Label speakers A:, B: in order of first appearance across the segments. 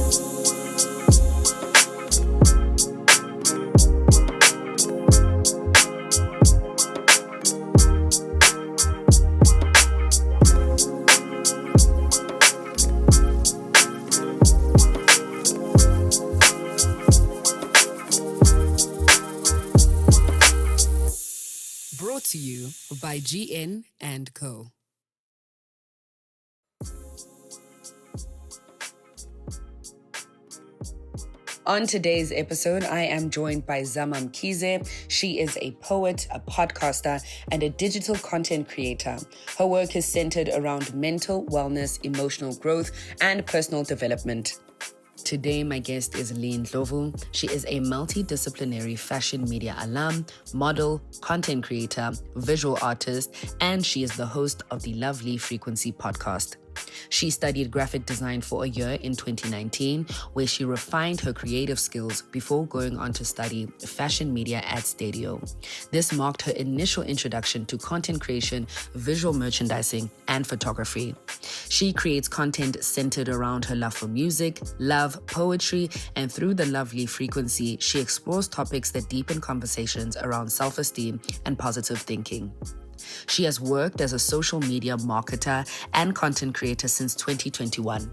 A: Brought to you by GN and Co. On today's episode, I am joined by Zama Mkhize. She is a poet, a podcaster, and a digital content creator. Her work is centered around mental wellness, emotional growth, and personal development. Today, my guest is Lee Ndlovu. She is a multidisciplinary fashion media alum, model, content creator, visual artist, and she is the host of the Lovely Frequency podcast. She studied graphic design for a year in 2019, where she refined her creative skills before going on to study fashion media at Stadio. This marked her initial introduction to content creation, visual merchandising, and photography. She creates content centered around her love for music, love, poetry, and through the Lovely Frequency, she explores topics that deepen conversations around self-esteem and positive thinking. She has worked as a social media marketer and content creator since 2021.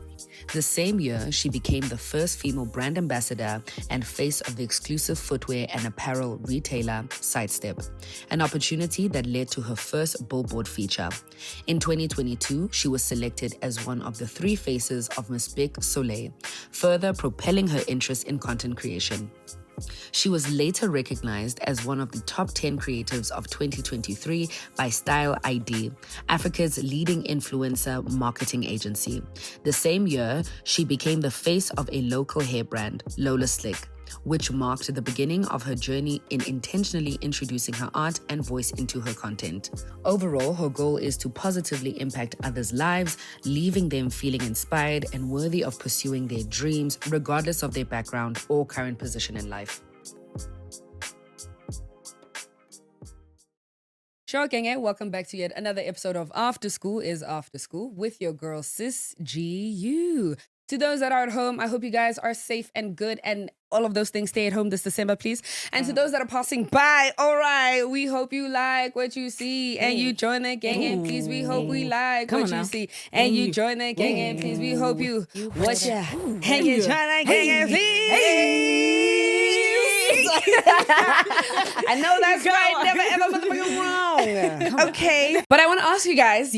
A: The same year, she became the first female brand ambassador and face of the exclusive footwear and apparel retailer Sidestep, an opportunity that led to her first Billboard feature. In 2022, she was selected as one of the 3 faces of Miss Big Soleil, further propelling her interest in content creation. She was later recognized as one of the top 10 creatives of 2023 by Style ID, Africa's leading influencer marketing agency. The same year, she became the face of a local hair brand, Lola Slick, which marked the beginning of her journey in intentionally introducing her art and voice into her content. Overall, her goal is to positively impact others' lives, leaving them feeling inspired and worthy of pursuing their dreams, regardless of their background or current position in life. Sure, Genge, welcome back to yet another episode of After School is After School with your girl, Sis G.U. To those that are at home, I hope you guys are safe and good and all of those things. Stay at home this December, please. And to those that are passing by, all right, we hope you like what you see and you join the gang and please, we hope we like what you see and you join the gang and please, we hope you watch ya and you join the gang and please. I know that's right, never ever motherfucking wrong. Okay, but I want to ask you guys,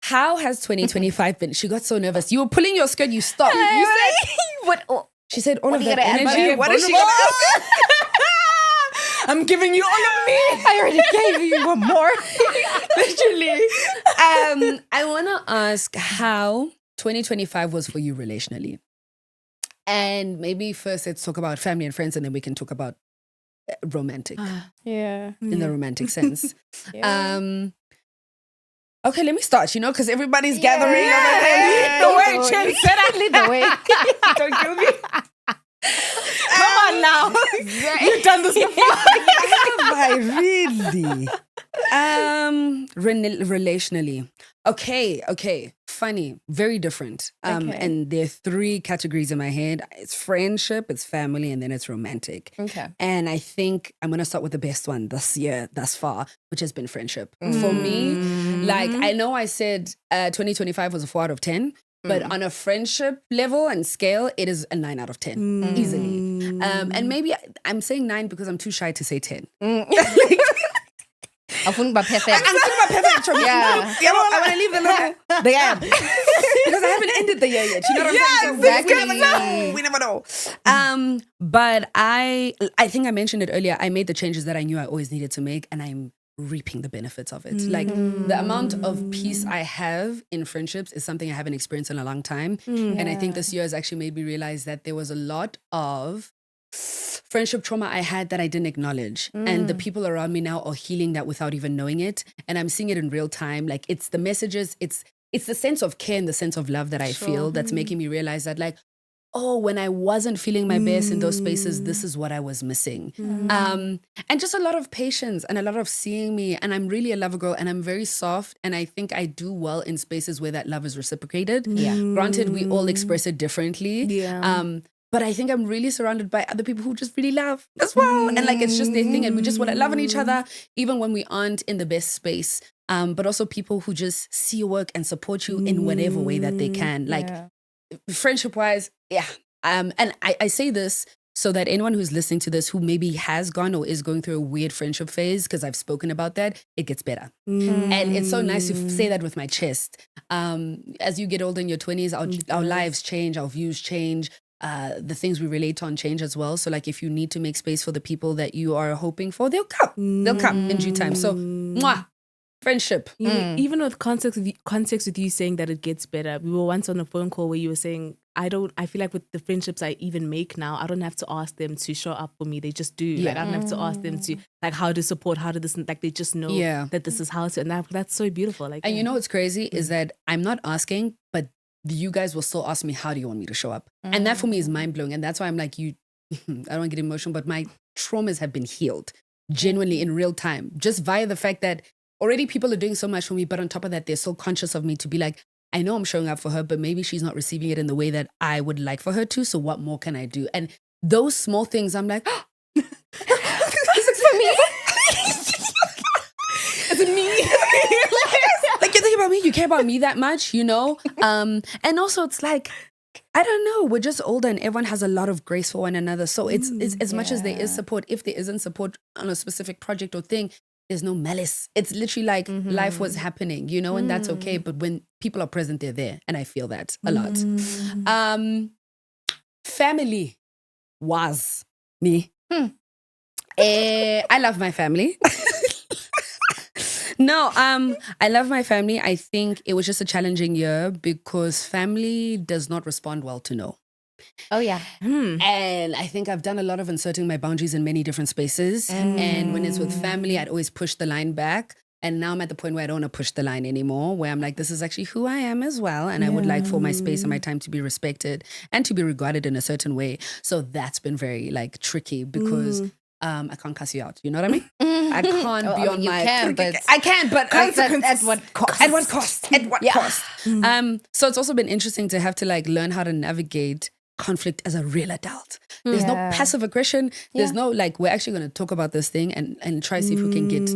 A: how has 2025 been? She got so nervous. You were pulling your skirt, you stopped. You said,
B: what? Oh,
A: she said all
B: what
A: of
B: are you
A: that
B: gonna add,
A: energy.
B: buddy?
A: What is she going to ask?
B: I'm giving you all of me. I already gave you one more.
A: Literally. I want to ask how 2025 was for you relationally. And maybe first let's talk about family and friends and then we can talk about romantic. In the romantic sense. Okay, let me start, because everybody's gathering over there.
B: The way, Chen said I lead the way.
A: Don't kill me.
B: Come on now. You've done this before.
A: Really? Relationally. Okay. Funny. Very different. And there are 3 categories in my head. It's friendship, it's family, and then it's romantic.
B: Okay.
A: And I think I'm going to start with the best one this year, thus far, which has been friendship. For me, I know I said 2025 was a 4 out of 10. But on a friendship level and scale, it is a 9 out of 10, easily. And maybe I'm saying 9 because I'm too shy to say 10.
B: I'm thinking about perfect.
A: I'm thinking about perfect.
B: Yeah.
A: I want to leave the gap. Because I haven't ended the year yet. You know what I'm saying? So we never know. But I think I mentioned it earlier. I made the changes that I knew I always needed to make, and I'm reaping the benefits of it. Like the amount of peace I have in friendships is something I haven't experienced in a long time. And I think this year has actually made me realize that there was a lot of friendship trauma I had that I didn't acknowledge. And the people around me now are healing that without even knowing it. And I'm seeing it in real time. Like it's the messages, it's the sense of care and the sense of love that I feel that's making me realize that oh, when I wasn't feeling my best in those spaces, this is what I was missing. And just a lot of patience and a lot of seeing me. And I'm really a lover girl and I'm very soft. And I think I do well in spaces where that love is reciprocated.
C: Yeah.
A: Granted, we all express it differently.
B: Yeah.
A: But I think I'm really surrounded by other people who just really love as well. And like, it's just their thing. And we just want to love on each other, even when we aren't in the best space. But also people who just see your work and support you in whatever way that they can. Like friendship wise, yeah. And I say this so that anyone who's listening to this who maybe has gone or is going through a weird friendship phase, because I've spoken about that, it gets better. And it's so nice to say that with my chest. As you get older in your 20s, our lives change, our views change. The things we relate on change as well. So like if you need to make space for the people that you are hoping for, they'll come. They'll come in due time. So, friendship.
B: Even with context with you saying that it gets better. We were once on a phone call where you were saying, I feel like with the friendships I even make now, I don't have to ask them to show up for me. They just do. Like I don't have to ask them to like how to support, how to this, like they just know that this is how to, and that's so beautiful. Like,
A: and you know what's crazy is that I'm not asking, but you guys will still ask me, how do you want me to show up? And that for me is mind blowing. And that's why I'm like, I don't want to get emotional, but my traumas have been healed genuinely in real time, just via the fact that already people are doing so much for me. But on top of that, they're so conscious of me to be like, I know I'm showing up for her, but maybe she's not receiving it in the way that I would like for her to. So what more can I do? And those small things, I'm like, oh, this is for me. Is it me? Like you think about me, you care about me that much, you know? And also it's like, I don't know, we're just older and everyone has a lot of grace for one another. So it's as much as there is support, if there isn't support on a specific project or thing, there's no malice. It's literally like life was happening, you know, and that's okay. But when people are present, they're there. And I feel that a lot. Family was me. I love my family. No, I love my family. I think it was just a challenging year because family does not respond well to no.
C: Oh, yeah.
A: And I think I've done a lot of inserting my boundaries in many different spaces. And when it's with family, I'd always push the line back. And now I'm at the point where I don't want to push the line anymore, where I'm like, this is actually who I am as well. And I would like for my space and my time to be respected and to be regarded in a certain way. So that's been very like tricky because I can't cuss you out. You know what I mean? I can't be on my... I can, but at what cost? At what cost? At what cost? So it's also been interesting to have to like learn how to navigate conflict as a real adult. There's no passive aggression. There's no like, we're actually going to talk about this thing and try to see if we can get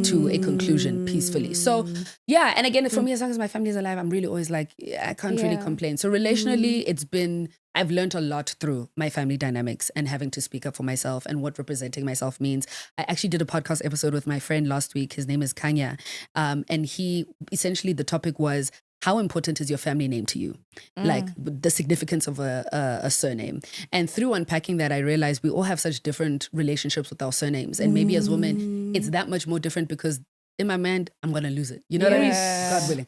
A: to a conclusion peacefully. So yeah, and again, for me, as long as my family is alive, I'm really always like, I can't really complain. So relationally, I've learned a lot through my family dynamics and having to speak up for myself and what representing myself means. I actually did a podcast episode with my friend last week. His name is Kanya. And he essentially, the topic was, how important is your family name to you? Like the significance of a surname. And through unpacking that, I realized we all have such different relationships with our surnames. And maybe as women, it's that much more different because in my mind, I'm going to lose it. You know what I mean? God willing.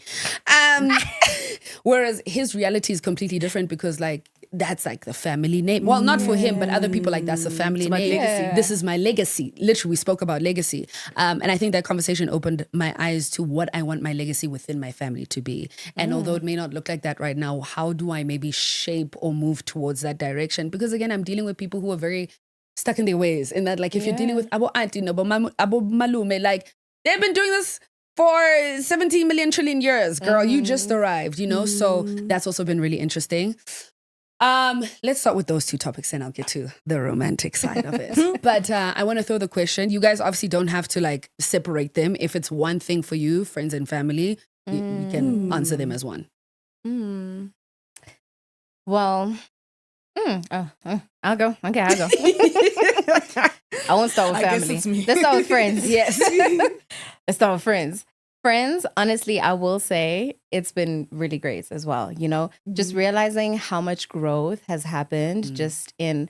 A: Whereas his reality is completely different because like, that's like the family name. Well, not for him, but other people like that's a family name. Legacy. This is my legacy. Literally, we spoke about legacy. And I think that conversation opened my eyes to what I want my legacy within my family to be. And although it may not look like that right now, how do I maybe shape or move towards that direction? Because again, I'm dealing with people who are very stuck in their ways. In that, like, if you're dealing with Abo Auntie, Abo Malume, like, they've been doing this for 17 million trillion years, girl. You just arrived, you know? So that's also been really interesting. Let's start with those two topics and I'll get to the romantic side of it. But I want to throw the question. You guys obviously don't have to like separate them. If it's one thing for you, friends and family, you can answer them as one.
C: Well, I'll go. Okay, I'll go. I won't start with family. Let's start with friends. Yes. Let's start with friends. Friends, honestly, I will say it's been really great as well. You know, just realizing how much growth has happened just in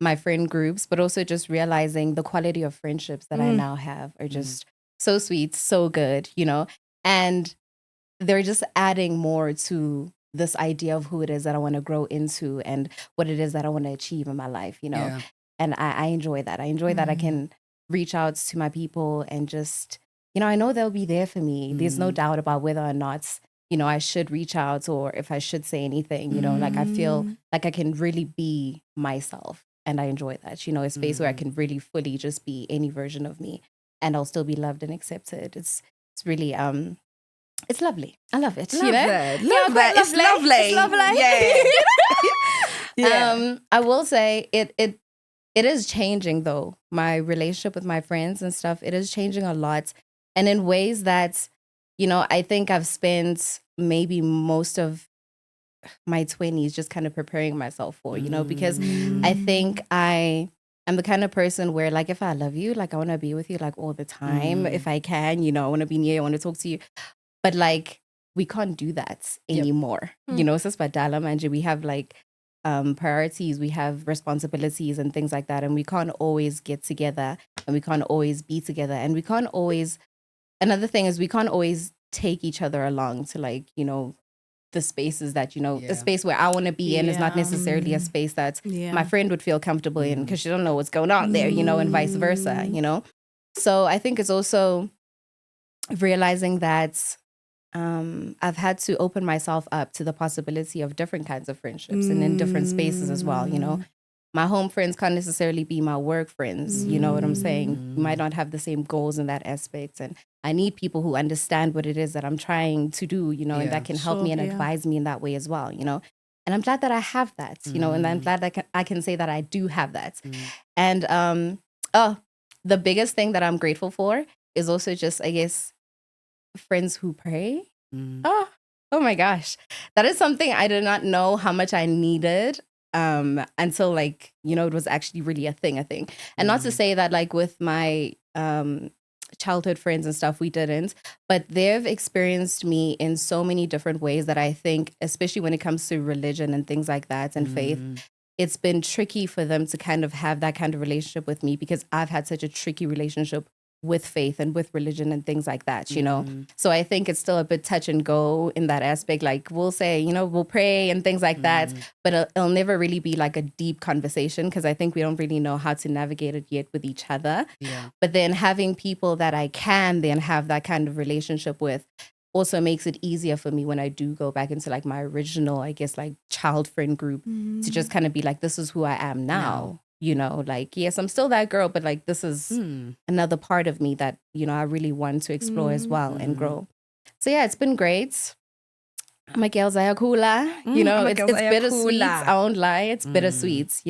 C: my friend groups, but also just realizing the quality of friendships that I now have are just so sweet, so good, you know, and they're just adding more to this idea of who it is that I want to grow into and what it is that I want to achieve in my life, you know, and I enjoy that. I enjoy that I can reach out to my people and just, you know, I know they'll be there for me. There's no doubt about whether or not, I should reach out or if I should say anything, like I feel like I can really be myself. And I enjoy that, a space where I can really fully just be any version of me and I'll still be loved and accepted. It's really, it's lovely. I love it.
A: Love that. Love that. It's lovely.
C: It's lovely.
A: Yeah.
C: I will say it is changing though. My relationship with my friends and stuff, it is changing a lot. And in ways that, I think I've spent maybe most of my 20s just kind of preparing myself for, because I think I am the kind of person where like, if I love you, like I want to be with you like all the time. If I can, I want to be near you, I want to talk to you. But like, we can't do that anymore. Sis Badala Manje, we have like priorities, we have responsibilities and things like that. And we can't always get together and we can't always be together. And we can't always, another thing is we can't always take each other along to like, the spaces that, the space where I want to be in is not necessarily a space that my friend would feel comfortable in because she don't know what's going on there, and vice versa, So I think it's also realizing that I've had to open myself up to the possibility of different kinds of friendships and in different spaces as well, My home friends can't necessarily be my work friends, you know what I'm saying? We might not have the same goals in that aspect. And I need people who understand what it is that I'm trying to do, and that can help me and advise me in that way as well, And I'm glad that I have that, and I'm glad that I can say that I do have that. And the biggest thing that I'm grateful for is also just, I guess, friends who pray. Oh my gosh. That is something I did not know how much I needed until like, it was actually really a thing, I think. And not to say that like with my childhood friends and stuff, we didn't, but they've experienced me in so many different ways that I think, especially when it comes to religion and things like that and faith, it's been tricky for them to kind of have that kind of relationship with me because I've had such a tricky relationship with faith and with religion and things like that, So I think it's still a bit touch and go in that aspect. Like we'll say, we'll pray and things like that, but it'll never really be like a deep conversation because I think we don't really know how to navigate it yet with each other. But then having people that I can then have that kind of relationship with also makes it easier for me when I do go back into like my original, I guess, like child friend group to just kind of be like, this is who I am now. Like, yes, I'm still that girl, but like, this is another part of me that, I really want to explore as well and grow. So yeah, it's been great. I'm a girl's ayakula, it's bittersweet. I won't lie. It's bittersweet,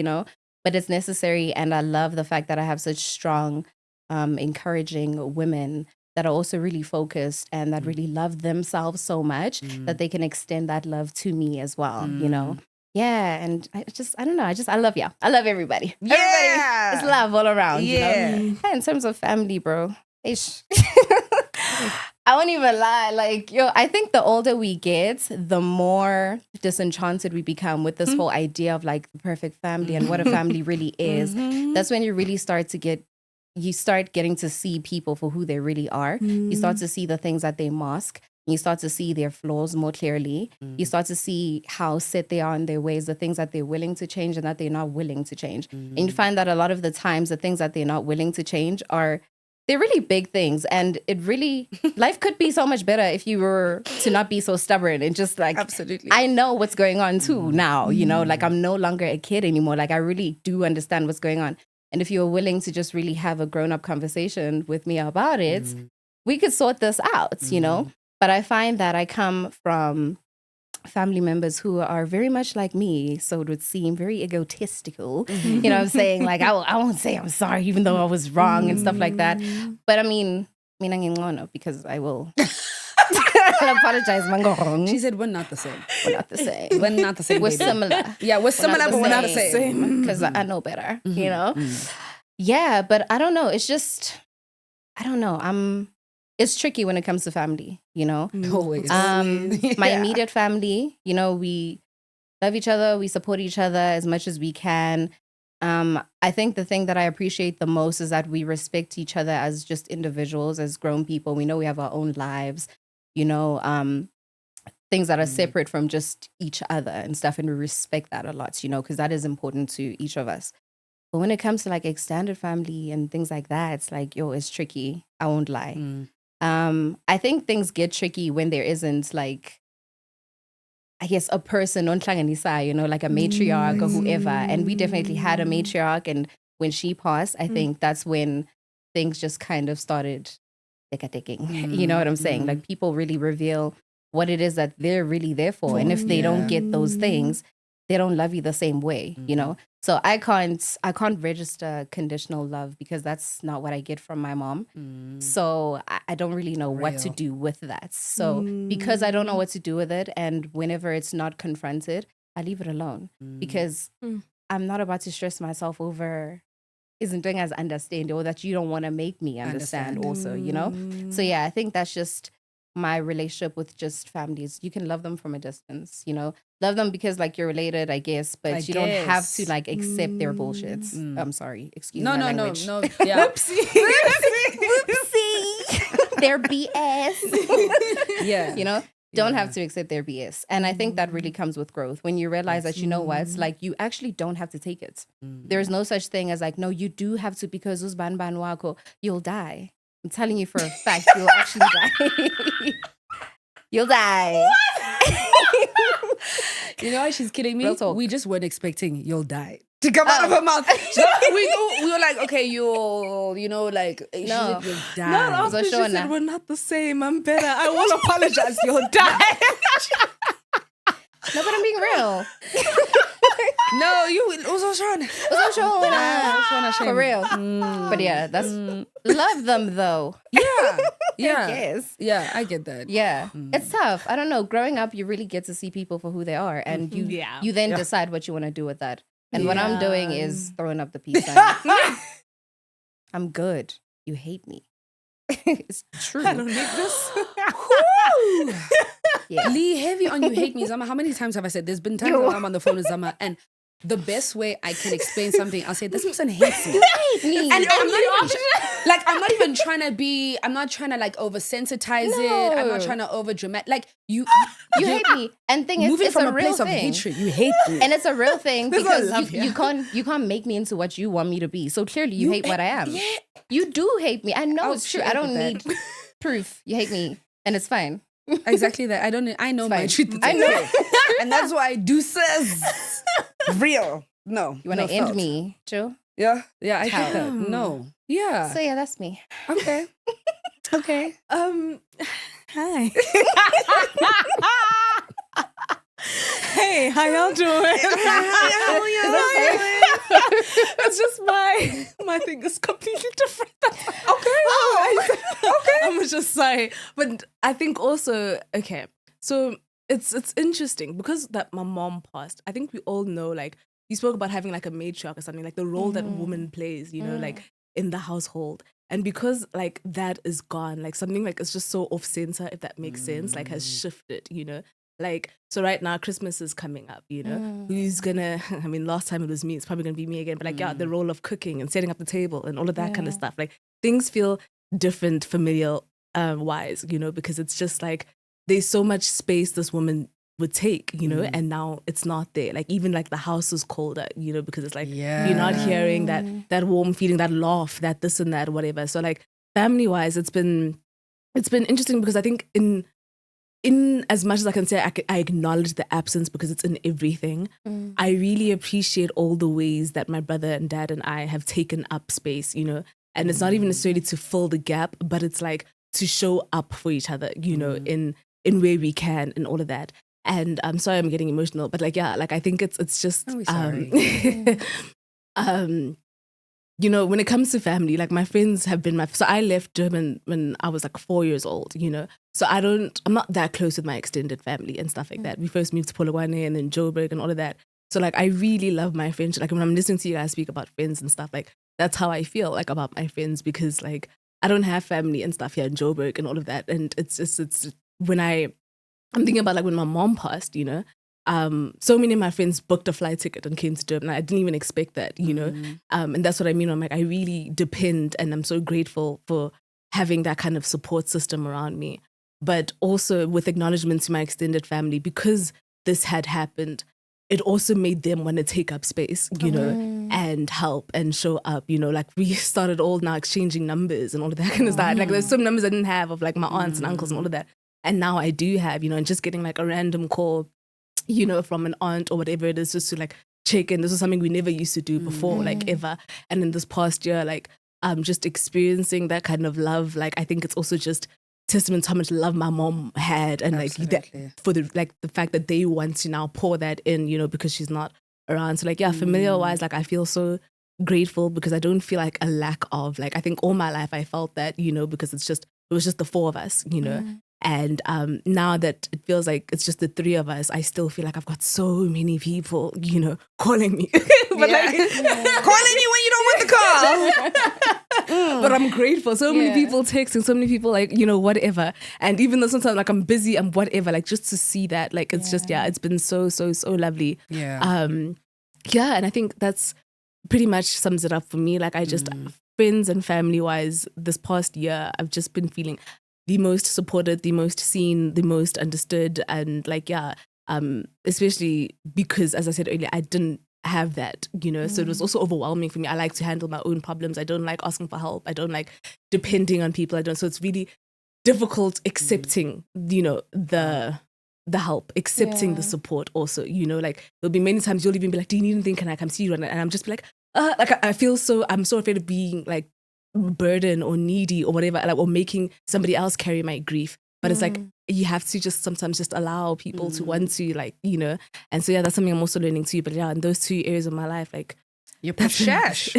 C: but it's necessary. And I love the fact that I have such strong, encouraging women that are also really focused and that really love themselves so much that they can extend that love to me as well, Yeah, and I don't know. I love y'all. I love everybody.
A: Yeah.
C: Everybody. It's love all around,
A: Yeah.
C: In terms of family, bro. Ish. I won't even lie. Like, I think the older we get, the more disenchanted we become with this whole idea of like the perfect family and what a family really is. That's when you really start getting to see people for who they really are. You start to see the things that they mask. You start to see their flaws more clearly. You start to see how set they are in their ways, the things that they're willing to change and that they're not willing to change. And you find that a lot of the times, the things that they're not willing to change they're really big things. And life could be so much better if you were to not be so stubborn and just like,
A: absolutely.
C: I know what's going on too now, like I'm no longer a kid anymore. Like I really do understand what's going on. And if you're willing to just really have a grown-up conversation with me about it, we could sort this out, But I find that I come from family members who are very much like me, so it would seem very egotistical. You know what I'm saying? Like, I won't say I'm sorry, even though I was wrong and stuff like that. But I mean, because I will. I'll apologize, Mango.
A: She said, we're not the same.
C: We're not the same.
A: We're not the same.
C: We're
A: baby.
C: similar.
A: Yeah, we're similar, but we're not the same.
C: Because I know better, Yeah, but I don't know. It's just, I don't know. It's tricky when it comes to family,
A: Always.
C: My immediate family, we love each other. We support each other as much as we can. I think the thing that I appreciate the most is that we respect each other as just individuals, as grown people. We know we have our own lives, things that are separate from just each other and stuff. And we respect that a lot, because that is important to each of us. But when it comes to like extended family and things like that, it's like, it's tricky. I won't lie. I think things get tricky when there isn't like I guess, a person, like a matriarch or whoever. And we definitely had a matriarch. And when she passed, I think that's when things just kind of started taking. You know what I'm saying? Like people really reveal what it is that they're really there for. And if they don't get those things, they don't love you the same way, you know? So I can't register conditional love because that's not what I get from my mom. So I don't really know what to do with that. So because I don't know what to do with it, and whenever it's not confronted, I leave it alone because I'm not about to stress myself over isn't doing as understand or that you don't want to make me understand also, you know? So yeah, I think that's just my relationship with just families. You can love them from a distance, you know? Love them because like you're related, I guess, but you don't have to like accept their bullshits. I'm sorry, excuse my language.
A: No, yeah.
C: Whoopsie. Their BS.
A: Yeah.
C: You know? Don't have to accept their BS. And I think that really comes with growth. When you realize that, you know what, like you actually don't have to take it. There's no such thing as like, no, you do have to because uzban wako, you'll die. I'm telling you for a fact, you'll actually die. You'll die.
A: You know why she's kidding me?
C: Real talk.
A: We just weren't expecting you'll die to come out of her mouth. So we were like, okay, you'll die.
B: No, after she said, we're not the same. I'm better. I won't apologize. You'll die.
C: No, but I'm being real.
A: No, you also trying.
C: For real. But yeah, that's love them though.
A: Yeah.
C: Yes.
A: Yeah, I get that.
C: Yeah. It's tough. I don't know. Growing up, you really get to see people for who they are. And you then decide what you want to do with that. And what I'm doing is throwing up the peace sign. I'm good. You hate me. It's true.
B: I don't need this.
A: Yeah. Lee, heavy on you hate me, Zama. How many times have I said there's been times when I'm on the phone with Zama and the best way I can explain something, I'll say, this person hates me.
C: You hate me.
A: And I'm not even trying to be, I'm not trying to like oversensitize it. I'm not trying to over dramatic. Like you
C: hate me. And thing is, it's
A: from
C: a real
A: place
C: thing.
A: Of hatred. You hate me.
C: And it's a real thing because you can't make me into what you want me to be. So clearly you hate what I am. Yeah. You do hate me. I know it's true. I don't need proof. You hate me. And it's fine.
A: Exactly that. I know my truth. I know. And that's why deuces. Real. No.
C: You want to end me, Joe?
A: Yeah. Yeah, I get that. No. Yeah.
C: So yeah, that's me.
A: Okay. Okay.
B: Hi. Hey, how y'all doing? It's just my thing is completely different. Okay. Okay. I'm just sorry. But I think also, okay, so it's interesting because that my mom passed. I think we all know, like, you spoke about having like a matriarch or something, like the role that a woman plays, you know, like in the household. And because like that is gone, like something like it's just so off center, if that makes sense, like has shifted, you know. Like, so right now, Christmas is coming up, you know? Who's gonna, I mean, last time it was me, it's probably gonna be me again, but like, yeah, the role of cooking and setting up the table and all of that kind of stuff. Like, things feel different familial wise, you know, because it's just like, there's so much space this woman would take, you know, and now it's not there. Like, even like the house is colder, you know, because it's like, you're not hearing that warm feeling, that laugh, that this and that, whatever. So like, family wise, it's been interesting because I think in as much as I can say, I acknowledge the absence because it's in everything. I really appreciate all the ways that my brother and dad and I have taken up space, you know, and it's not even necessarily to fill the gap, but it's like to show up for each other, you know, in where we can and all of that. And I'm sorry I'm getting emotional, but like, yeah, like I think it's just, you know, when it comes to family, like my friends have been so I left German when I was like 4 years old, you know, so I'm not that close with my extended family and stuff like that. We first moved to Polokwane and then Joburg and all of that. So like, I really love my friendship. Like when I'm listening to you guys speak about friends and stuff, like that's how I feel like about my friends because like, I don't have family and stuff here in Joburg and all of that. And it's when I'm thinking about like when my mom passed, you know, so many of my friends booked a flight ticket and came to Durban. I didn't even expect that, you know? And that's what I mean. I'm like, I really depend and I'm so grateful for having that kind of support system around me. But also with acknowledgement to my extended family, because this had happened, it also made them want to take up space, you know, and help and show up, you know, like we started all now exchanging numbers and all of that kind of stuff. Like there's some numbers I didn't have of like my aunts and uncles and all of that. And now I do have, you know, and just getting like a random call you know, from an aunt or whatever it is, just to like check in. This was something we never used to do before, like ever. And in this past year, like just experiencing that kind of love, like I think it's also just testament to how much love my mom had, and like that, for the fact that they want to now pour that in, you know, because she's not around. So like, yeah, familiar wise, like I feel so grateful because I don't feel like a lack of, like, I think all my life I felt that, you know, because it was just the four of us, you know. And now that it feels like it's just the three of us, I still feel like I've got so many people, you know, calling me. But like, calling you when you don't want the call. But I'm grateful. So many people texting, so many people like, you know, whatever. And even though sometimes like I'm busy and whatever, like just to see that, like it's just, it's been so lovely. Yeah. Yeah, and I think that's pretty much sums it up for me. Like I just, friends and family wise, this past year, I've just been feeling the most supported, the most seen, the most understood. And like, especially because, as I said earlier, I didn't have that, you know, so it was also overwhelming for me. I like to handle my own problems. I don't like asking for help. I don't like depending on people. So it's really difficult accepting, you know, the help, accepting the support also, you know, like there'll be many times you'll even be like, do you need anything? Can I come see you? And I'm just like I feel so, I'm so afraid of being like burden or needy or whatever, like, or making somebody else carry my grief. But it's like you have to just sometimes just allow people to want to, like, you know. And so that's something I'm also learning too. But in those two areas of my life, like,
A: you're pashash.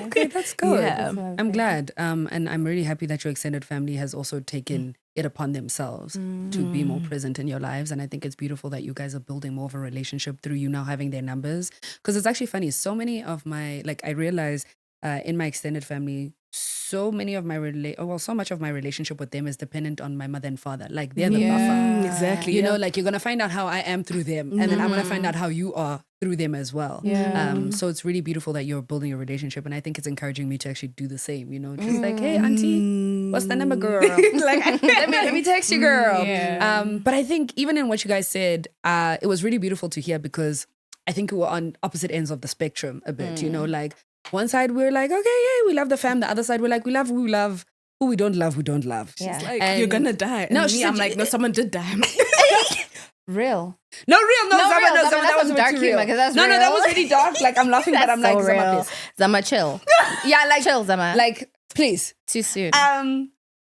A: Okay, that's good. Yeah. I'm glad. And I'm really happy that your extended family has also taken it upon themselves to be more present in your lives. And I think it's beautiful that you guys are building more of a relationship through you now having their numbers. Because it's actually funny. So many of my, like, I realize in my extended family, so much of my relationship with them is dependent on my mother and father. Like, they're the buffer.
B: Exactly.
A: You know, like, you're going to find out how I am through them. And then I'm going to find out how you are through them as well. So it's really beautiful that you're building a relationship. And I think it's encouraging me to actually do the same, you know, just like, hey, auntie, what's the number, girl? Like, let me text you, girl. But I think even in what you guys said, it was really beautiful to hear, because I think we were on opposite ends of the spectrum a bit, you know, like, one side we're like, okay, yeah, we love the fam. The other side we're like, we love who we love. Who we don't love, we don't love.
B: She's like, you're gonna die. And I'm like, no, someone did die.
C: Real.
A: No, real. No, Zama,
C: that was dark humor, because that's real.
A: No, that was really dark. Like, I'm laughing, but I'm like,
C: real.
A: Zama, please.
C: Zama, chill.
A: Yeah, like,
C: chill, Zama.
A: Like, please.
C: Too soon.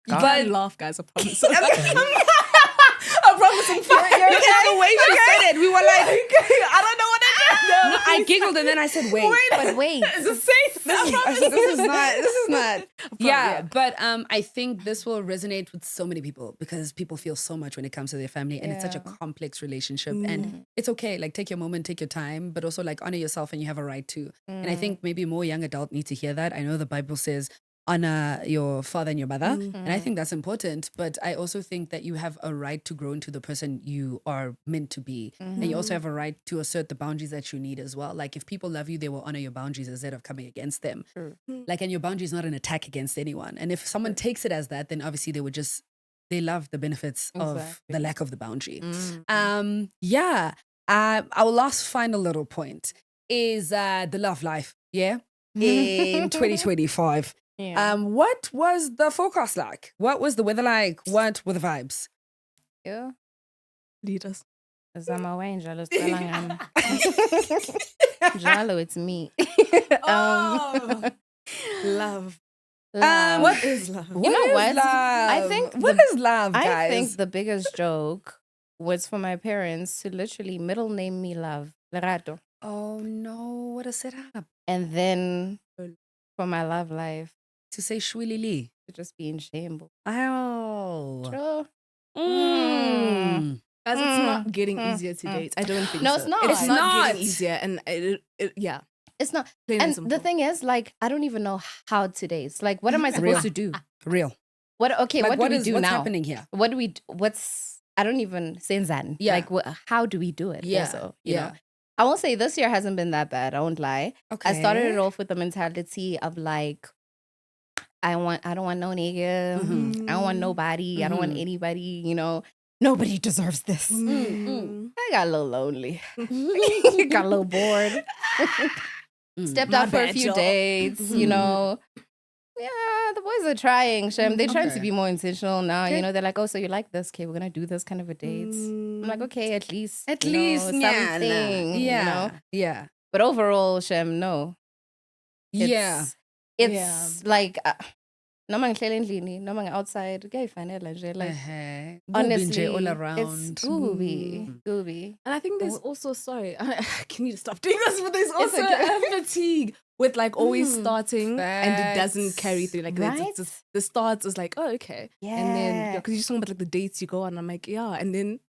B: You can't laugh, guys, I promise. I promise I'm fine.
A: You're okay. The way she said it, we were like,
B: I don't know what I did.
A: No, I giggled and then I said, wait.
C: But wait.
B: It's the same.
A: This is not. Yeah, but I think this will resonate with so many people, because people feel so much when it comes to their family, and it's such a complex relationship. And it's okay. Like, take your moment, take your time, but also like honor yourself, and you have a right to. And I think maybe more young adults need to hear that. I know the Bible says, honor your father and your mother. And I think that's important. But I also think that you have a right to grow into the person you are meant to be. And you also have a right to assert the boundaries that you need as well. Like, if people love you, they will honor your boundaries instead of coming against them. Like, and your boundary is not an attack against anyone. And if someone takes it as that, then obviously they love the benefits of the lack of the boundary. Our last final little point is the love life. Yeah. In 2025. What was the forecast like? What was the weather like? What were the vibes?
C: Yeah.
B: Lead us.
C: Zama Wayne, Jalo, Jalo, it's me.
B: Love.
A: What is love?
C: You know what?
A: Love?
C: I think
A: what is love, guys?
C: I think the biggest joke was for my parents to literally middle name me Love, Lerato.
A: Oh no, what a setup.
C: And then for my love life,
A: to say Shwilili.
C: To just be in shambles.
A: Oh.
C: True.
B: As it's not getting easier to date. I don't think so.
C: No, it's not.
B: It's not getting easier. And
C: it's not. And the thing is, like, I don't even know how to date. Like, what am I supposed to do?
A: Real.
C: What? Okay, like, what do we do now?
A: What's happening here?
C: What do we? I don't even say Zan. Yeah. Like, how do we do it?
A: Yeah.
C: Also, you know? I won't say this year hasn't been that bad. I won't lie. Okay. I started it off with the mentality of like, I don't want no nigga. I don't want nobody. I don't want anybody. You know, nobody deserves this. I got a little lonely. Got a little bored. Stepped out for a few dates. You know, Yeah, the boys are trying, Shem. They're trying to be more intentional now.
A: Okay.
C: You know, they're like, oh, so you like this? Okay, we're gonna do this kind of a date. I'm like, okay, at least
A: At
C: you
A: least,
C: know, something. You know?
A: Yeah.
C: But overall, Shem, no. It's like noma ngihlele endlini, noma outside, kuyayifanela nje, like honestly
A: all around.
C: It's gooby.
B: And I think there's also, sorry, can you just stop doing this? But there's also a fatigue with like always starting and it doesn't carry through. Like it's just, the starts is like, oh, okay.
C: Yeah.
B: And then, because you're talking about like the dates you go on, I'm like, yeah. And then,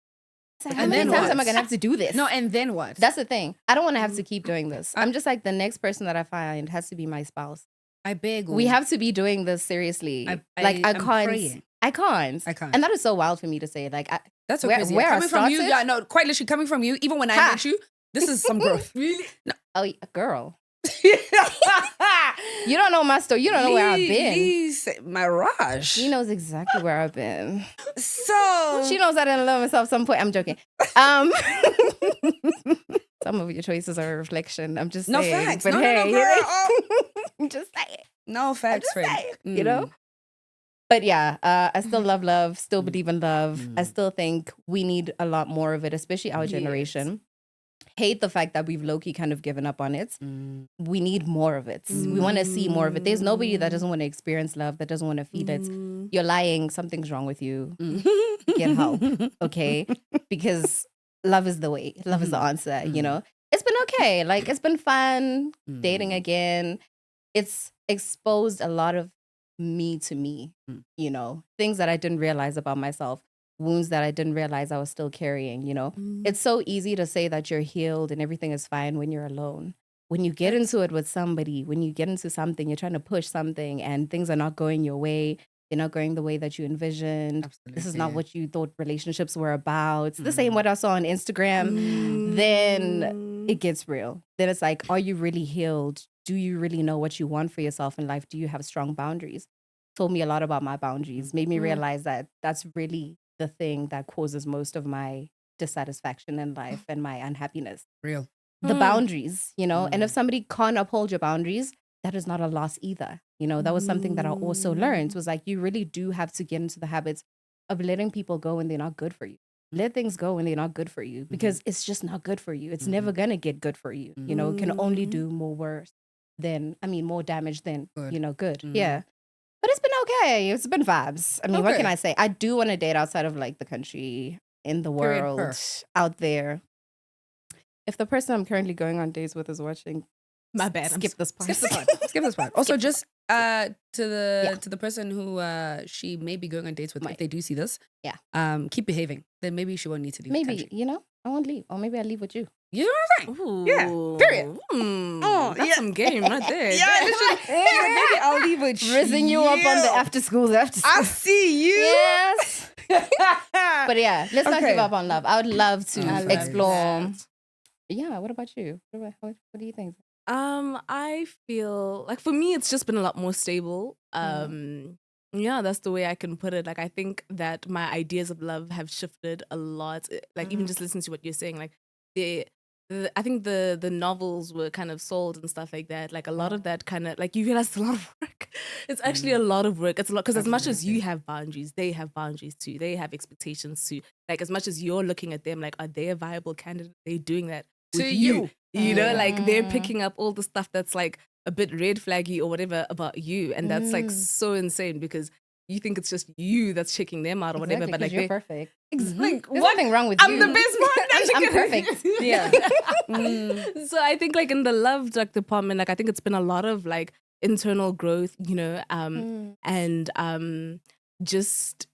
C: so how many times am I gonna have to do this?
A: No, and then what?
C: That's the thing. I don't want to have to keep doing this. I'm just like, the next person that I find has to be my spouse.
A: I beg.
C: We have to be doing this seriously. I can't. I can't. And that is so wild for me to say. Like,
A: that's so crazy.
C: Where
A: coming from you, yeah, no, quite literally coming from you. Even when I met you, this is some growth. Really?
C: No. Oh, girl. You don't know my story. You don't know where I've been.
A: My rush.
C: She knows exactly where I've been.
A: So
C: she knows I didn't love myself at some point. I'm joking. Some of your choices are a reflection. I'm just saying.
A: No facts.
C: But
A: no,
C: hey,
A: no, girl.
C: I'm just saying.
A: No facts, friend.
C: You know? But yeah, I still love love, still believe in love. I still think we need a lot more of it, especially our generation. Hate the fact that we've low-key kind of given up on it. We need more of it. We want to see more of it. There's nobody that doesn't want to experience love, that doesn't want to feel it. You're lying. Something's wrong with you. Get help, okay? Because love is the way. Love is the answer, you know? It's been okay. Like, it's been fun dating again. It's exposed a lot of me to me, you know? Things that I didn't realize about myself. Wounds that I didn't realize I was still carrying, you know? It's so easy to say that you're healed and everything is fine when you're alone. When you get into it with somebody, when you get into something, you're trying to push something and things are not going your way. They're not going the way that you envisioned. Absolutely. This is not what you thought relationships were about. This ain't what I saw on Instagram. Then it gets real. Then it's like, are you really healed? Do you really know what you want for yourself in life? Do you have strong boundaries? Told me a lot about my boundaries. Made me realize that that's really the thing that causes most of my dissatisfaction in life and my unhappiness.
A: Real.
C: The boundaries, you know? And if somebody can't uphold your boundaries, that is not a loss either. You know, that was something that I also learned, was like, you really do have to get into the habits of letting people go when they're not good for you. Let things go when they're not good for you, because it's just not good for you. It's never going to get good for you. You know, it can only do more damage than, you know, good. Yeah. But it's been okay. It's been vibes. I mean, what can I say? I do want to date outside of like the country, in the world, out there. If the person I'm currently going on dates with is watching,
B: my bad.
C: Skip this part.
A: Skip this part. Also, just to the person who she may be going on dates with, if they do see this, keep behaving. Then maybe she won't need to leave.
C: Maybe, you know, I won't leave, or maybe I'll leave with you.
A: You know what I'm saying?
B: Ooh.
A: Yeah. Period.
B: That's some game right there.
A: Maybe I'll leave with you.
C: Raising you up on the after school.
A: I see you.
C: Yes. But yeah, let's not give up on love. I would love to explore. Yeah. What about you? What do you think?
B: I feel like for me, it's just been a lot more stable. Yeah, that's the way I can put it. Like, I think that my ideas of love have shifted a lot. Like, even just listening to what you're saying, like, I think the novels were kind of sold and stuff like that. Like, a lot of that kind of, like, you realize it's a lot of work. It's actually a lot of work. It's a lot, because as much as you have boundaries, they have boundaries too. They have expectations too. Like, as much as you're looking at them, like, are they a viable candidate? They're doing that with you. You know, like, they're picking up all the stuff that's like a bit red flaggy or whatever about you. And that's like so insane, because you think it's just you that's checking them out or whatever. But like,
C: you're perfect.
B: Like,
C: there's nothing wrong with you.
B: I'm the best one.
C: I'm perfect.
B: Yeah. So I think like in the love department, like I think it's been a lot of like internal growth, you know, and just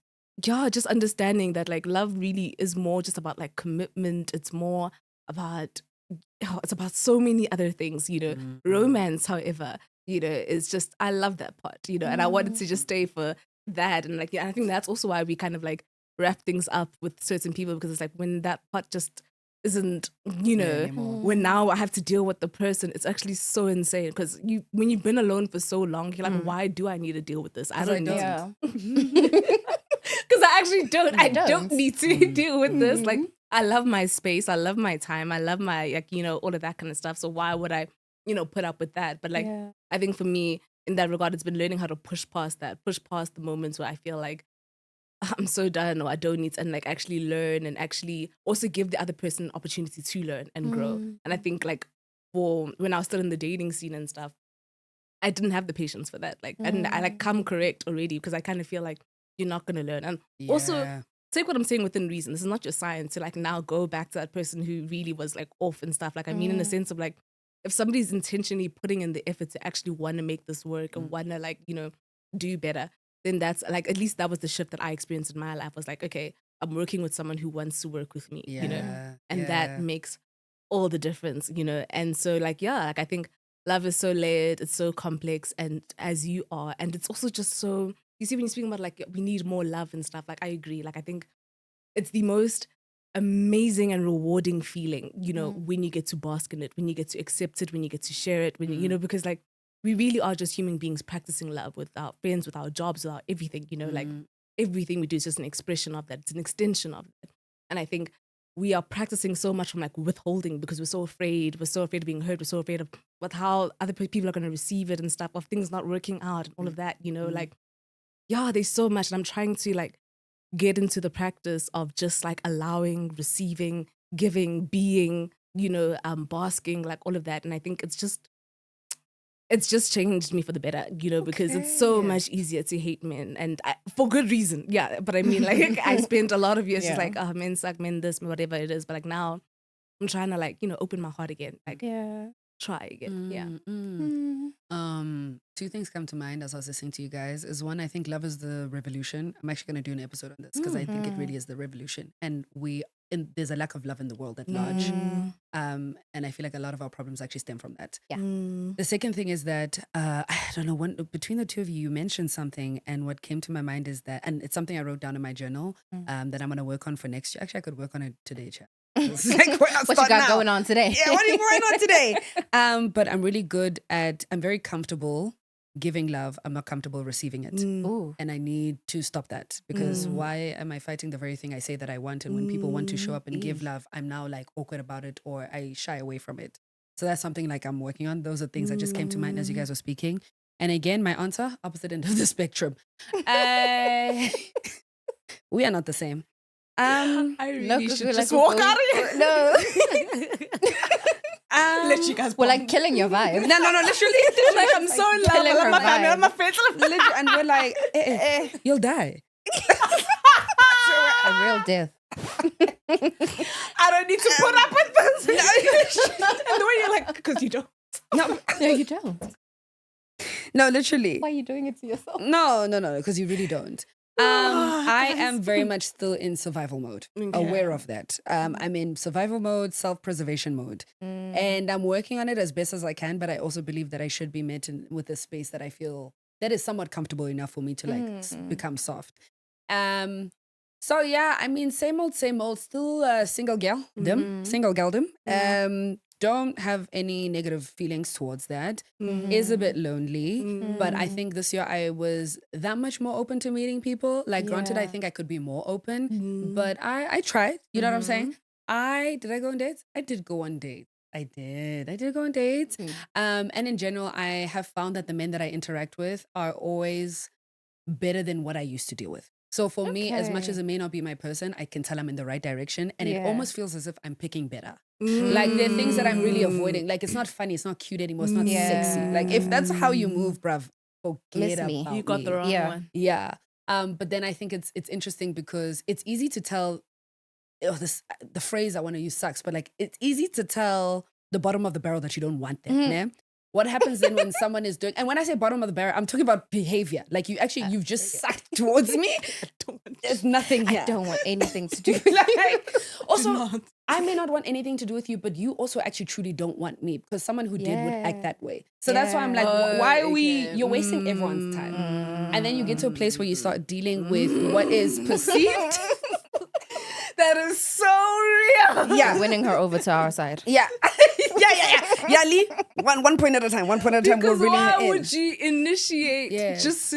B: understanding that like love really is more just about like commitment. It's more about it's about so many other things, you know. Romance, however, you know, is just, I love that part, you know, and I wanted to just stay for that. And like, I think that's also why we kind of like wrap things up with certain people, because it's like when that part just isn't, you know, when now I have to deal with the person, it's actually so insane, because when you've been alone for so long, you're like, why do I need to deal with this? I don't know. Because I actually don't. I don't need to deal with this. Like, I love my space. I love my time. I love my, like, you know, all of that kind of stuff. So why would I, you know, put up with that? But like, I think for me, in that regard, it's been learning how to push past the moments where I feel like I'm so done or I don't need to, and like actually learn and actually also give the other person an opportunity to learn and grow. And I think like for when I was still in the dating scene and stuff, I didn't have the patience for that. Like, and I like come correct already because I kind of feel like you're not going to learn. And also take what I'm saying within reason. This is not just science to like now go back to that person who really was like off and stuff. Like, I mean, in the sense of like, if somebody's intentionally putting in the effort to actually want to make this work and want to like, you know, do better, then that's like, at least that was the shift that I experienced in my life. I was like, okay, I'm working with someone who wants to work with me, you know, and that makes all the difference, you know. And so like, yeah, like I think love is so layered, it's so complex, and as you are, and it's also just so, you see when you're speaking about like, we need more love and stuff, like I agree. Like I think it's the most amazing and rewarding feeling, you know, when you get to bask in it, when you get to accept it, when you get to share it, when you know, because like we really are just human beings practicing love with our friends, with our jobs, with our everything, you know, like everything we do is just an expression of that. It's an extension of it. And I think we are practicing so much from like withholding because we're so afraid. We're so afraid of being hurt. We're so afraid of how other people are going to receive it and stuff, of things not working out and all of that, you know, like, yeah, there's so much. And I'm trying to like get into the practice of just like allowing, receiving, giving, being, you know, basking, like all of that. And I think it's just changed me for the better, you know, because it's so much easier to hate men, and for good reason. Yeah, but I mean, like, I spent a lot of years just like, men suck, men this, whatever it is. But like now, I'm trying to like, you know, open my heart again, like try again.
A: Two things come to mind as I was listening to you guys. Is one, I think love is the revolution. I'm actually going to do an episode on this because I think it really is the revolution, and there's a lack of love in the world at large. And I feel like a lot of our problems actually stem from that. The second thing is that I don't know, between the two of you mentioned something, and what came to my mind is that, and it's something I wrote down in my journal that I'm going to work on for next year. Actually, I could work on it today, chat. Like,
C: what you got going on today?
A: Yeah, what are you going on today? But I'm really good I'm very comfortable giving love. I'm not comfortable receiving it. And I need to stop that, because why am I fighting the very thing I say that I want? And when people want to show up and give love, I'm now like awkward about it, or I shy away from it. So that's something like I'm working on. Those are things that just came to mind as you guys were speaking. And again, my answer, opposite end of the spectrum. We are not the same.
B: I really should just walk out of here.
C: No.
B: Let you guys.
C: We're like killing your vibe.
A: No, literally.
B: Like, I'm so in love. I love my family. I love my friends.
A: And we're like, you'll die.
C: A real death.
B: I don't need to put up with this. And the way you're like, because you don't.
C: No, you don't.
A: No, literally.
C: Why are you doing it to yourself?
A: No, because you really don't. I am very much still in survival mode, aware of that. I'm in survival mode, self-preservation mode. And I'm working on it as best as I can, but I also believe that I should be met with a space that I feel that is somewhat comfortable enough for me to like become soft. So yeah, I mean, same old, still single galdom. Don't have any negative feelings towards that. Is a bit lonely, but I think this year I was that much more open to meeting people. Like, granted, I think I could be more open, but I tried. You know what I'm saying? Did I go on dates? I did go on dates. I did go on dates. And in general, I have found that the men that I interact with are always better than what I used to deal with. So for me, as much as it may not be my person, I can tell I'm in the right direction, and it almost feels as if I'm picking better. Like, there are things that I'm really avoiding. Like, it's not funny, it's not cute anymore, it's not sexy. Like, if that's how you move, bruv, forget about me.
B: You got the wrong one.
A: Yeah. But then I think it's interesting because it's easy to tell. The phrase I want to use sucks, but like, it's easy to tell the bottom of the barrel that you don't want them. Yeah? What happens then when someone is doing, and when I say bottom of the barrel, I'm talking about behavior. Like, you've just sucked towards me. There's nothing here.
C: I don't want anything to do with
A: like, also, I may not want anything to do with you, but you also actually truly don't want me, because someone who did would act that way. So that's why I'm like, why are you're wasting everyone's time. And then you get to a place where you start dealing with what is perceived. That is so real.
C: Yeah. Winning her over to our side.
A: Yeah. Yali, one point at a time. One point at a time.
B: Because
A: we'll
B: why
A: really
B: would you initiate just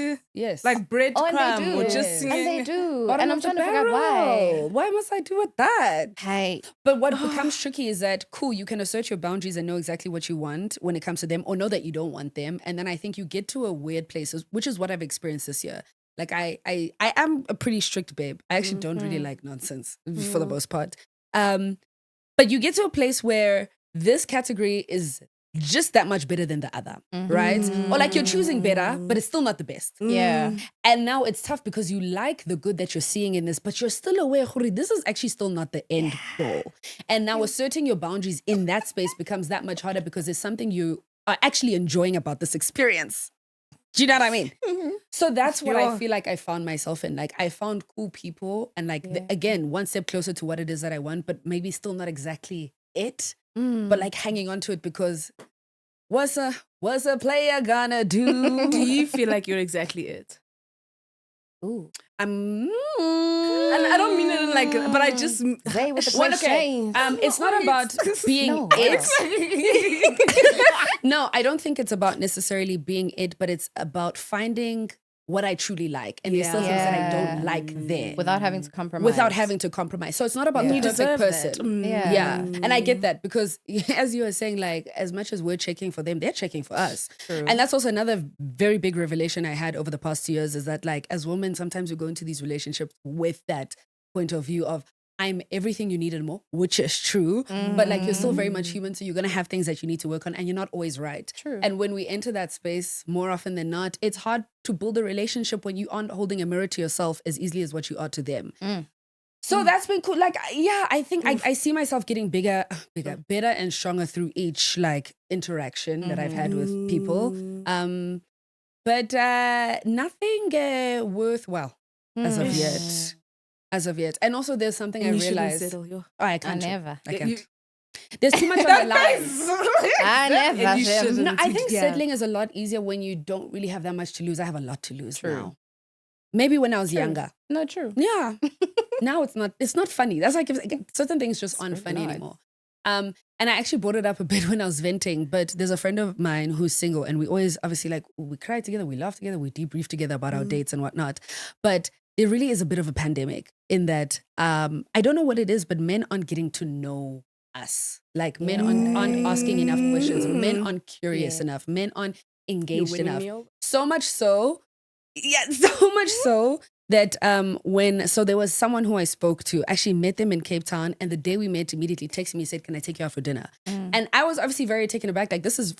B: like breadcrumb or just singing?
C: And they do.
A: Bottom
C: And
A: of
C: I'm trying
A: the
C: to figure out why.
A: barrel. Why must I do it that?
C: Hey.
A: But what becomes tricky is that, cool, you can assert your boundaries and know exactly what you want when it comes to them, or know that you don't want them. And then I think you get to a weird place, which is what I've experienced this year. Like I am a pretty strict babe. I actually don't really like nonsense for the most part. But you get to a place where this category is just that much better than the other, right? Or like you're choosing better, but it's still not the best.
C: Yeah.
A: And now it's tough because you like the good that you're seeing in this, but you're still aware, Khuri, this is actually still not the end goal. And now asserting your boundaries in that space becomes that much harder because there's something you are actually enjoying about this experience. Do you know what I mean? So that's what I feel like I found myself in. Like I found cool people and like, again, one step closer to what it is that I want, but maybe still not exactly it, but like hanging on to it because what's a player gonna do?
B: Do you feel like you're exactly it?
C: Ooh.
A: And
B: I don't mean it like, but I just
C: They with the question.
A: it's not about being it. No, I don't think it's about necessarily being it, but it's about finding what I truly like. And there's still things that I don't like there.
C: Without having to compromise.
A: So it's not about the perfect person.
C: Yeah.
A: And I get that because as you were saying, like as much as we're checking for them, they're checking for us.
C: True.
A: And that's also another very big revelation I had over the past 2 years is that like as women, sometimes we go into these relationships with that point of view of I'm everything you need and more, which is true. But like you're still very much human, so you're gonna have things that you need to work on and you're not always right.
C: True.
A: And when we enter that space, more often than not, it's hard to build a relationship when you aren't holding a mirror to yourself as easily as what you are to them. So that's been cool. Like, yeah, I think I see myself getting bigger, better and stronger through each like interaction that I've had with people. But nothing worthwhile as of yet. As of yet. And also there's something I realized. I can't.
C: Never.
A: I can't. There's too much on the line.
C: I never.
A: No, I think settling is a lot easier when you don't really have that much to lose. I have a lot to lose now. Maybe when I was younger.
C: No, true.
A: Yeah. Now it's not funny. That's like certain things just aren't funny anymore. And I actually brought it up a bit when I was venting, but there's a friend of mine who's single and we always obviously like we cry together, we laugh together, we debrief together about our dates and whatnot. But there really is a bit of a pandemic in that I don't know what it is, but men aren't getting to know us. Like men aren't asking enough questions. Men aren't curious enough. Men aren't engaged enough. So much so that so there was someone who I spoke to, actually met them in Cape Town, and the day we met, immediately texted me, said, "Can I take you out for dinner?" And I was obviously very taken aback. Like, this is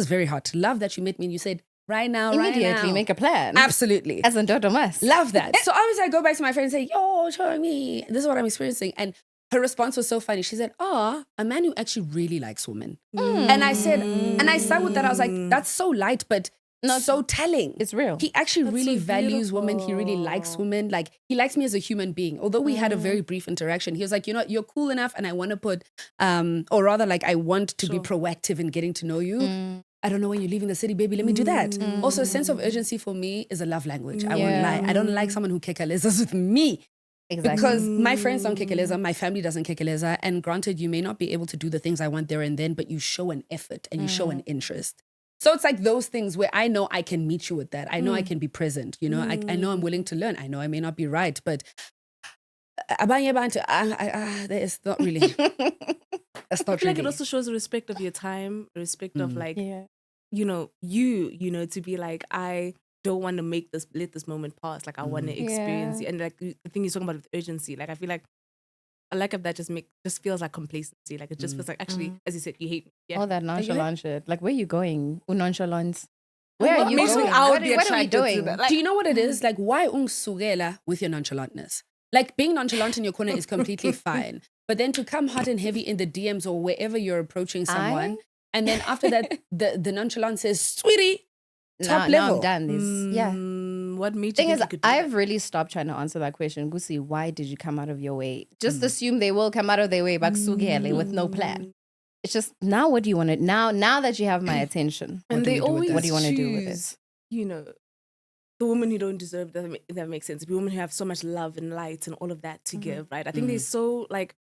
A: very hot. Love that you met me and you said, right now.
C: Immediately make a plan.
A: Absolutely.
C: As in Dodo must.
A: Love that. So obviously I go back to my friend and say, yo, show me. This is what I'm experiencing. And her response was so funny. She said, a man who actually really likes women. And I said, and I sat with that. I was like, that's so light, but not so telling.
C: It's real.
A: He actually really values women. He really likes women. Like he likes me as a human being. Although we had a very brief interaction, he was like, you know, you're cool enough and I want to put, or rather like I want to be proactive in getting to know you. I don't know when you're leaving the city, baby, let me do that. Also, a sense of urgency for me is a love language. I won't lie. I don't like someone who kekalezas with me. Exactly. Because my friends don't kekeleza, my family doesn't kekeleza. And granted, you may not be able to do the things I want there and then, but you show an effort and you show an interest. So it's like those things where I know I can meet you with that. I know I can be present. You know, I know I'm willing to learn. I know I may not be right, but it's not really. That's not
B: I feel like it also shows a respect of your time, respect of like, you know, to be like, I don't want to let this moment pass. Like I want to experience it. And like the thing you're talking about with urgency, like I feel like a lack of that just feels like complacency. Like it just feels like actually, as you said, you hate me. Yeah.
C: All that nonchalant shit. Like where are you going? Nonchalance. Where are you
B: going?
C: What are we doing?
A: Like, do you know what it is? Like why sugela with your nonchalantness? Like being nonchalant in your corner is completely fine. But then to come hot and heavy in the DMs or wherever you're approaching someone, and then after that, the nonchalance says, sweetie, top level.
C: I'm done this.
B: What made
C: thing
B: you
C: is, I've really stopped trying to answer that question. Gusi, why did you come out of your way? Just assume they will come out of their way, but with no plan. It's just, now what do you want to, now that you have my attention,
B: and they always
C: what do you want to do with it?
B: You know, the women who don't deserve that, if that makes sense. The women who have so much love and light and all of that to give, right? I think they're so like,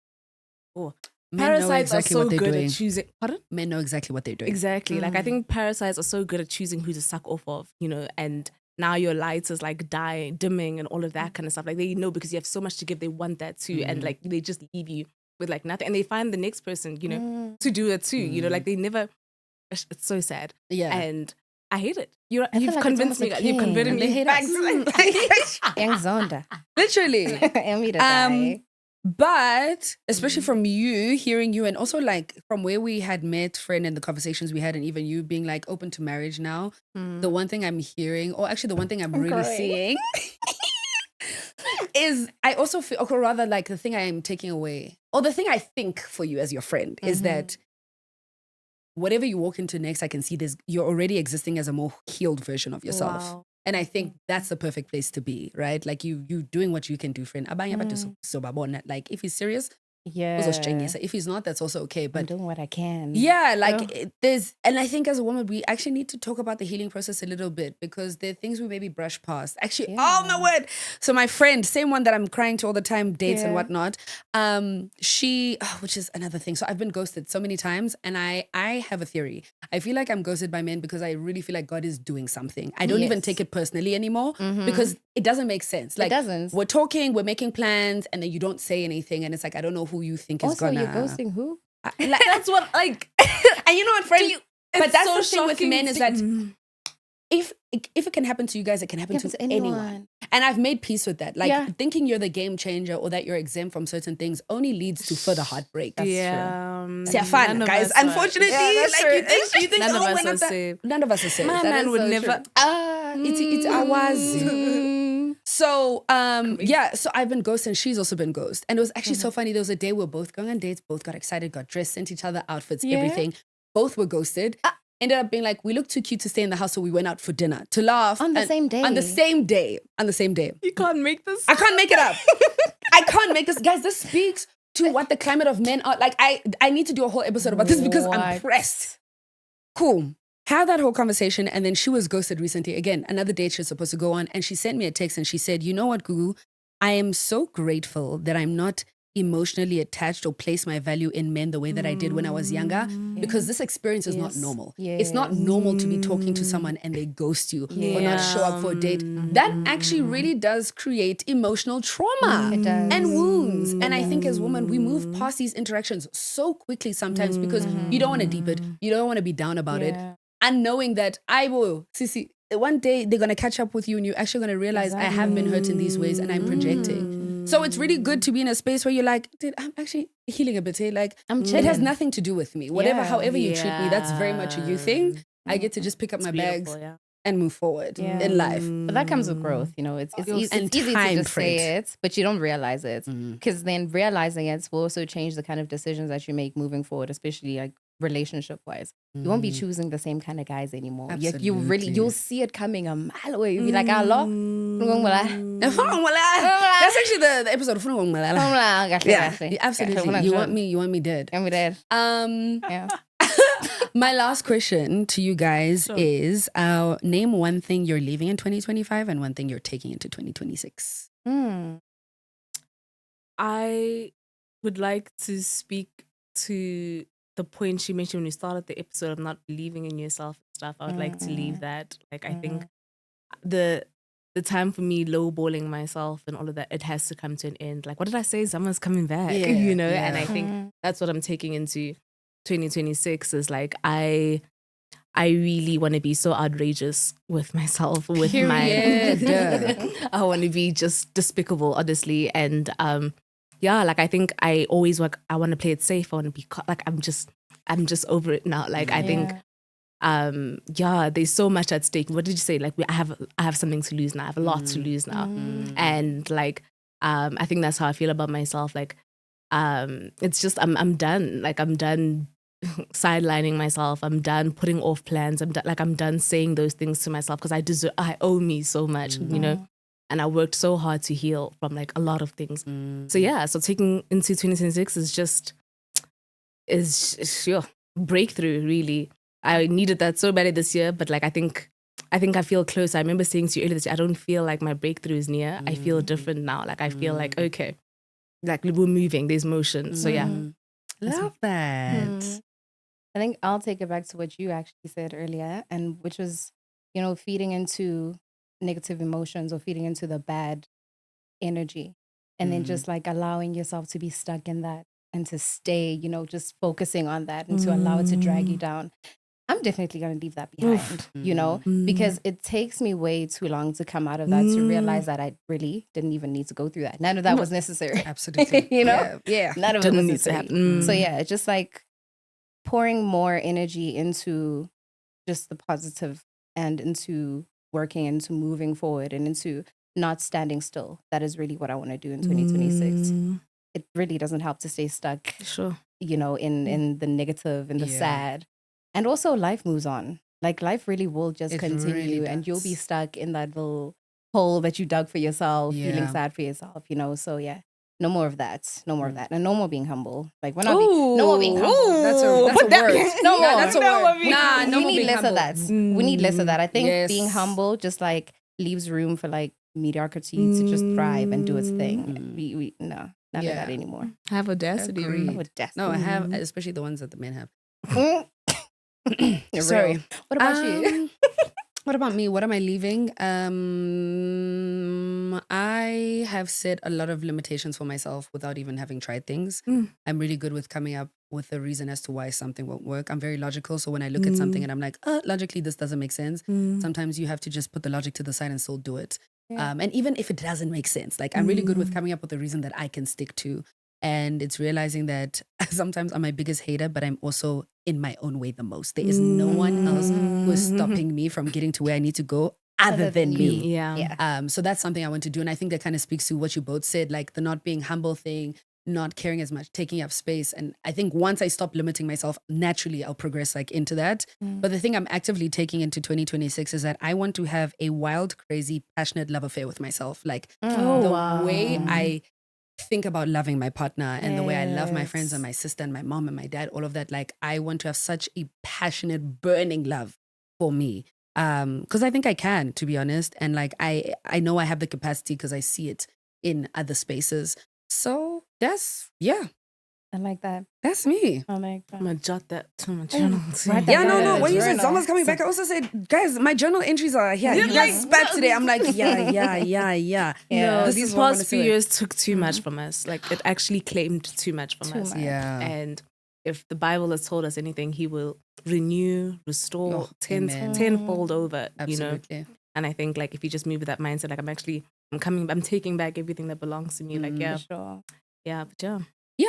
B: parasites are so good at choosing. Pardon?
A: Men know exactly what they're doing.
B: Exactly. Like I think parasites are so good at choosing who to suck off of, you know, and now your lights is like dimming and all of that kind of stuff. Like they know because you have so much to give, they want that too. And like they just leave you with like nothing. And they find the next person, you know, to do it too. You know, like they never, it's so sad. Yeah. And I hate it. You've like convinced me. You've converted me back to
C: Young Zonda.
A: Literally. But especially from you, hearing you, and also like from where we had met, friend, and the conversations we had, and even you being like open to marriage now, the one thing I'm hearing, or actually the one thing I'm really seeing is I also feel, or rather like the thing I am taking away, or the thing I think for you as your friend is that whatever you walk into next, I can see you're already existing as a more healed version of yourself. Wow. And I think that's the perfect place to be, right? Like you doing what you can do, friend. Like if he's serious, if he's not, that's also okay. But
C: I'm doing what I can.
A: Yeah, like and I think as a woman, we actually need to talk about the healing process a little bit because there are things we maybe brush past. Actually, oh my word. So my friend, same one that I'm crying to all the time, dates and whatnot. Which is another thing. So I've been ghosted so many times, and I have a theory. I feel like I'm ghosted by men because I really feel like God is doing something. I don't even take it personally anymore because it doesn't make sense. Like,
C: it doesn't.
A: We're talking, we're making plans, and then you don't say anything, and it's like, I don't know who you think is gonna.
C: Also, you're ghosting who?
B: Like, that's what, like,
A: and you know what, friend? But that's
B: so
A: the thing with men is that if it can happen to you guys, it can happen to anyone. And I've made peace with that. Like thinking you're the game changer or that you're exempt from certain things only leads to further heartbreak. That's true. Fun, guys. Unfortunately, you think
B: none of us are safe.
A: None of us are safe.
B: My man would never.
A: It's ours. So, so I've been ghosted and she's also been ghosted. And it was actually so funny. There was a day we were both going on dates, both got excited, got dressed, sent each other outfits, everything. Both were ghosted. Ended up being like, we look too cute to stay in the house, so we went out for dinner to laugh.
C: On the same day.
A: On the same day.
B: You can't make this.
A: I can't make it up. I can't make this. Guys, this speaks to what the climate of men are. Like, I need to do a whole episode about this because I'm pressed. Cool. Had that whole conversation, and then she was ghosted recently. Again, another date she was supposed to go on, and she sent me a text and she said, you know what, Gugu? I am so grateful that I'm not emotionally attached or place my value in men the way that I did when I was younger, because this experience is not normal. It's not normal to be talking to someone and they ghost you or not show up for a date. That actually really does create emotional trauma and wounds. And I think as women, we move past these interactions so quickly sometimes because you don't want to deep it. You don't want to be down about it. And knowing that Sissy, one day they're going to catch up with you and you're actually going to realize I have been hurt in these ways and I'm projecting. So it's really good to be in a space where you're like, dude, I'm actually healing a bit here. Like, it has nothing to do with me. However you treat me, that's very much a you thing. I get to just pick up my bags and move forward in life.
C: But that comes with growth, you know. It's easy to just say it, but you don't realize it. Because then realizing it will also change the kind of decisions that you make moving forward, especially like relationship-wise. You won't be choosing the same kind of guys anymore. You'll see it coming a mile away. You'll be like, Allah.
A: That's actually the episode of absolutely. You want me dead.
C: And we dead.
A: My last question to you guys is name one thing you're leaving in 2025 and one thing you're taking into 2026.
B: I would like to speak to the point she mentioned when we started the episode of not believing in yourself and stuff. I would like to leave that. Like, I think the time for me lowballing myself and all of that, it has to come to an end. Like, what did I say? Someone's coming back, you know? And I think that's what I'm taking into 2026 is like, I really want to be so outrageous with myself, with I want to be just despicable, honestly. And like I think I always work. I want to play it safe. I want to be like I'm just over it now. Like I think, there's so much at stake. What did you say? Like I have something to lose now. I have a lot to lose now, and like I think that's how I feel about myself. Like it's just I'm done. Like I'm done sidelining myself. I'm done putting off plans. I'm done saying those things to myself because I owe me so much, you know. And I worked so hard to heal from like a lot of things. So taking into 2026 is breakthrough, really. I needed that so badly this year, but like I think I feel close. I remember saying to you earlier this year, I don't feel like my breakthrough is near. I feel different now. Like I feel like, okay, like we're moving, there's motion. So
A: Love that.
C: I think I'll take it back to what you actually said earlier, and which was, feeding into negative emotions or feeding into the bad energy, and then just like allowing yourself to be stuck in that and to stay, just focusing on that and to allow it to drag you down. I'm definitely going to leave that behind, because it takes me way too long to come out of that to realize that I really didn't even need to go through that. None of that was necessary.
A: Absolutely.
C: Yeah. None of it was necessary. So yeah, it's just like pouring more energy into just the positive and into working, into moving forward and into not standing still. That is really what I want to do in 2026. It really doesn't help to stay stuck, in the negative and the sad. And also life moves on. Like life really will just continue really and you'll be stuck in that little hole that you dug for yourself, feeling sad for yourself, So yeah, no more of that. No more of that. And no more being humble. Like we're not no more being humble.
A: That's a word.
C: No more.
A: That's a word.
C: We need less of that. We need less of that. I think being humble just like leaves room for like mediocrity to just thrive and do its thing. We none of that anymore.
B: Have audacity.
A: No, I have, especially the ones that the men have.
C: Sorry. What about you?
A: What about me? What am I leaving? I have set a lot of limitations for myself without even having tried things. I'm really good with coming up with a reason as to why something won't work. I'm very logical. So when I look at something and I'm like, logically, this doesn't make sense. Sometimes you have to just put the logic to the side and still do it. And even if it doesn't make sense, like I'm really good with coming up with a reason that I can stick to. And it's realizing that sometimes I'm my biggest hater, but I'm also in my own way the most. There is no one else who is stopping me from getting to where I need to go other than me. So that's something I want to do. And I think that kind of speaks to what you both said, like the not being humble thing, not caring as much, taking up space. And I think once I stop limiting myself, naturally I'll progress like into that. But the thing I'm actively taking into 2026 is that I want to have a wild, crazy, passionate love affair with myself. Like the way I think about loving my partner and the way I love my friends and my sister and my mom and my dad, all of that. Like I want to have such a passionate, burning love for me. Because I think I can, to be honest. And like I know I have the capacity because I see it in other spaces. So that's,
C: I like that.
A: That's me.
C: I like that.
B: I'm going to jot that to my journal.
A: When you said Zama's coming back, I also said, guys, my journal entries are here. You guys spat today. I'm like, yeah.
B: No, these past few years took too much from us. Like it actually claimed too much from us.
A: Yeah.
B: And if the Bible has told us anything, he will renew, restore tenfold over,
A: Absolutely.
B: And I think like if you just move with that mindset, like I'm taking back everything that belongs to me. Like,
A: Yeah,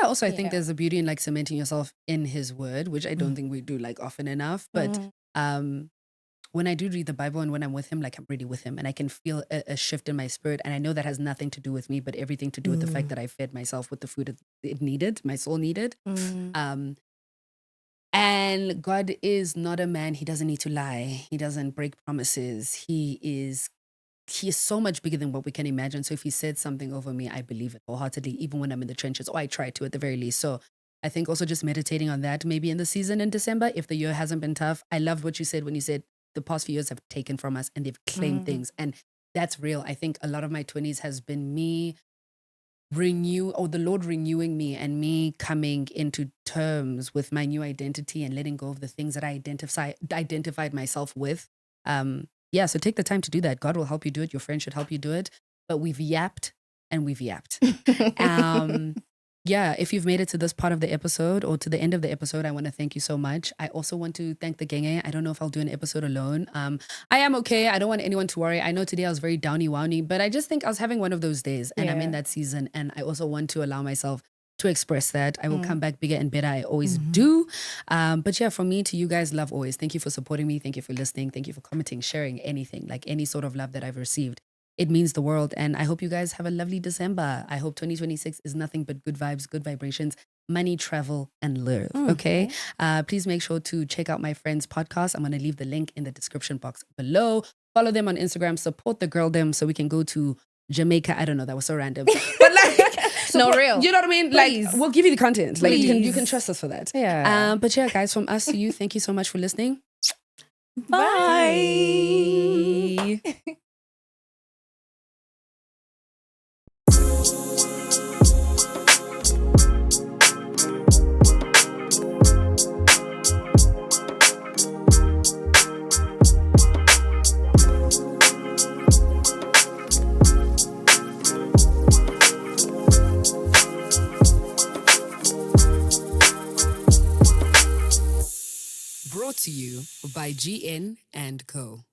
A: also I think there's a beauty in like cementing yourself in his word, which I don't think we do like often enough. But when I do read the Bible and when I'm with him, like I'm really with him and I can feel a shift in my spirit. And I know that has nothing to do with me, but everything to do with the fact that I fed myself with the food it needed, my soul needed. And God is not a man. He doesn't need to lie. He doesn't break promises. He is so much bigger than what we can imagine. So if he said something over me, I believe it wholeheartedly, even when I'm in the trenches, or I try to at the very least. So I think also just meditating on that, maybe in the season in December, if the year hasn't been tough. I loved what you said when you said the past few years have taken from us and they've claimed things. And that's real. I think a lot of my 20s has been me the Lord renewing me and me coming into terms with my new identity and letting go of the things that I identified myself with. So take the time to do that. God will help you do it. Your friend should help you do it. But we've yapped and we've yapped. If you've made it to this part of the episode or to the end of the episode, I want to thank you so much. I also want to thank the Genge. I don't know if I'll do an episode alone. I am okay. I don't want anyone to worry. I know today I was very downy-wowny, but I just think I was having one of those days and I'm in that season. And I also want to allow myself to express that. I will come back bigger and better. I always do. But from me to you guys, love always. Thank you for supporting me. Thank you for listening. Thank you for commenting, sharing anything, like any sort of love that I've received. It means the world. And I hope you guys have a lovely December. I hope 2026 is nothing but good vibes, good vibrations, money, travel, and love. Okay. Please make sure to check out my friend's podcast. I'm going to leave the link in the description box below. Follow them on Instagram. Support the girl them so we can go to Jamaica. I don't know. That was so random. But like,
C: no, real.
A: You know what I mean?
C: Please.
A: Like, we'll give you the content. Like, you can trust us for that. Yeah. But guys, from us to you, thank you so much for listening. Bye. to you by GN & Co.